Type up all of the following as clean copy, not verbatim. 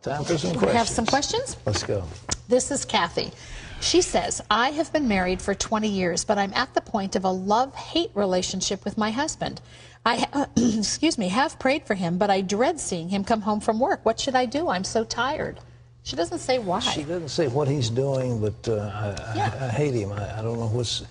Time for some We questions. have some questions? Let's go. This is Kathy. She says, I have been married for 20 years, but I'm at the point of a love-hate relationship with my husband. I excuse me, have prayed for him, but I dread seeing him come home from work. What should I do? I'm so tired. She doesn't say why. She doesn't say what he's doing, but I hate him. I don't know what's...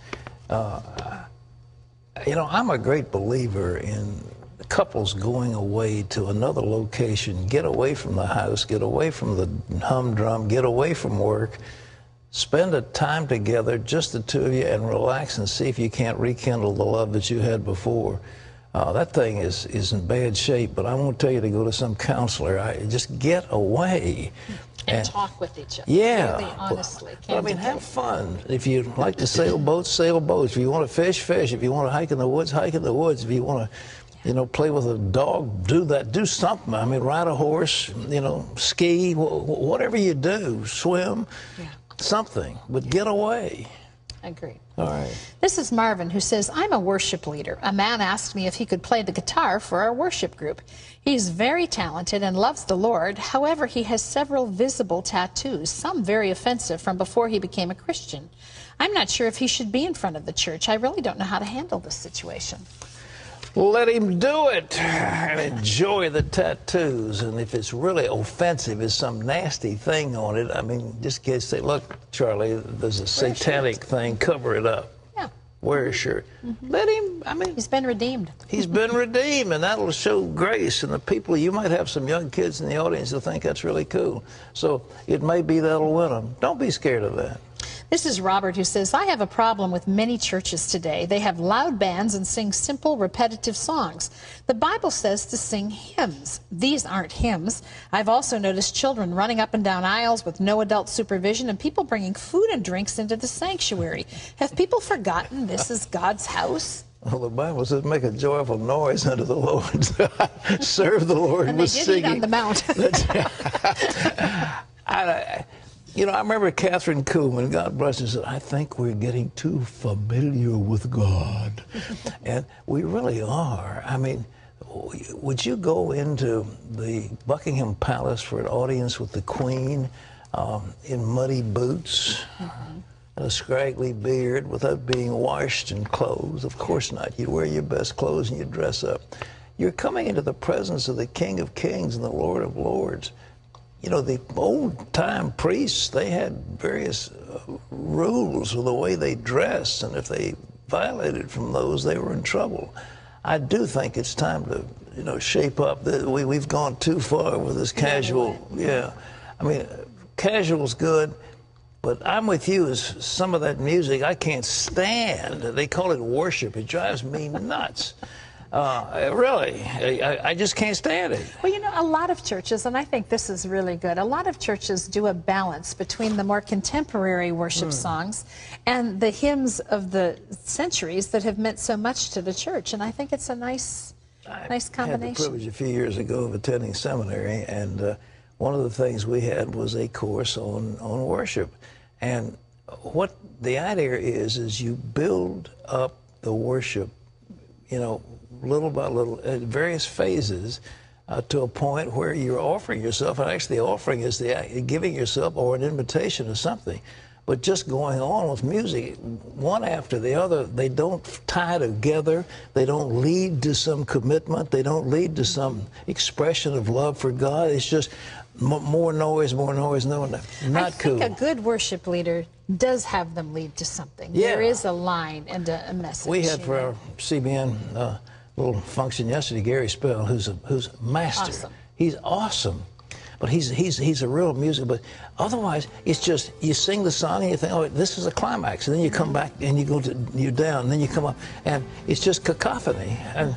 you know, I'm a great believer in couples going away to another location, get away from the house, get away from the humdrum, get away from work, spend a time together, just the two of you, and relax and see if you can't rekindle the love that you had before. That thing is in bad shape, but I won't tell you to go to some counselor. Just get away. And talk with each other. Yeah. Really, honestly. Well, I mean, have fun. If you like to sail boats, sail boats. If you want to fish, fish. If you want to hike in the woods, hike in the woods. If you want to, you know, play with a dog, do that. Do something. I mean, ride a horse, you know, ski, whatever you do, swim, something. But get away. I agree. All right. This is Marvin, who says, I'm a worship leader. A man asked me if he could play the guitar for our worship group. He's very talented and loves the Lord. However, he has several visible tattoos, some very offensive from before he became a Christian. I'm not sure if he should be in front of the church. I really don't know how to handle this situation. Let him do it and enjoy the tattoos. And if it's really offensive, it's some nasty thing on it, I mean, just say, look, Charlie, there's a satanic thing, cover it up. Yeah. Wear a shirt. Let him, I mean. He's been redeemed. He's been redeemed, and that'll show grace. And the people, you might have some young kids in the audience who think that's really cool. So it may be that'll win them. Don't be scared of that. This is Robert, who says, I have a problem with many churches today. They have loud bands and sing simple, repetitive songs. The Bible says to sing hymns. These aren't hymns. I've also noticed children running up and down aisles with no adult supervision and people bringing food and drinks into the sanctuary. Have people forgotten this is God's house? Well, the Bible says, make a joyful noise unto the Lord. Serve the Lord and with they did singing. eat on the mount. You know, I remember Catherine Kuhlman, God bless her, said, I think we're getting too familiar with God. And we really are. I mean, would you go into the Buckingham Palace for an audience with the Queen in muddy boots and a scraggly beard without being washed and clothed? Of course not. You'd wear your best clothes and you'd dress up. You're coming into the presence of the King of Kings and the Lord of Lords. You know, the old-time priests, they had various rules of the way they dressed, and if they violated from those, they were in trouble. I do think it's time to, you know, shape up. We've gone too far with this casual, I mean, casual's good, but I'm with you. Is some of that music I can't stand. They call it worship. It drives me nuts. Really, I just can't stand it. Well, you know, a lot of churches, and I think this is really good, a lot of churches do a balance between the more contemporary worship songs and the hymns of the centuries that have meant so much to the church, and I think it's a nice combination. I had the privilege a few years ago of attending seminary, and one of the things we had was a course on worship. And what the idea is you build up the worship, you know, little by little, at various phases, to a point where you're offering yourself, and actually the offering is the giving yourself or an invitation to something. But just going on with music, one after the other, they don't tie together, they don't lead to some commitment, they don't lead to some expression of love for God. It's just more noise, no, not cool. I think a good worship leader does have them lead to something. Yeah. There is a line and a message. We had for our CBN little function yesterday, Gary Spell, who's a master. Awesome. He's awesome, but he's a real music. But otherwise, it's just you sing the song and you think, oh, this is a climax, and then you come back and you're down, and then you come up, and it's just cacophony. And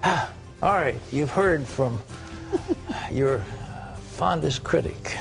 all right, you've heard from your fondest critic.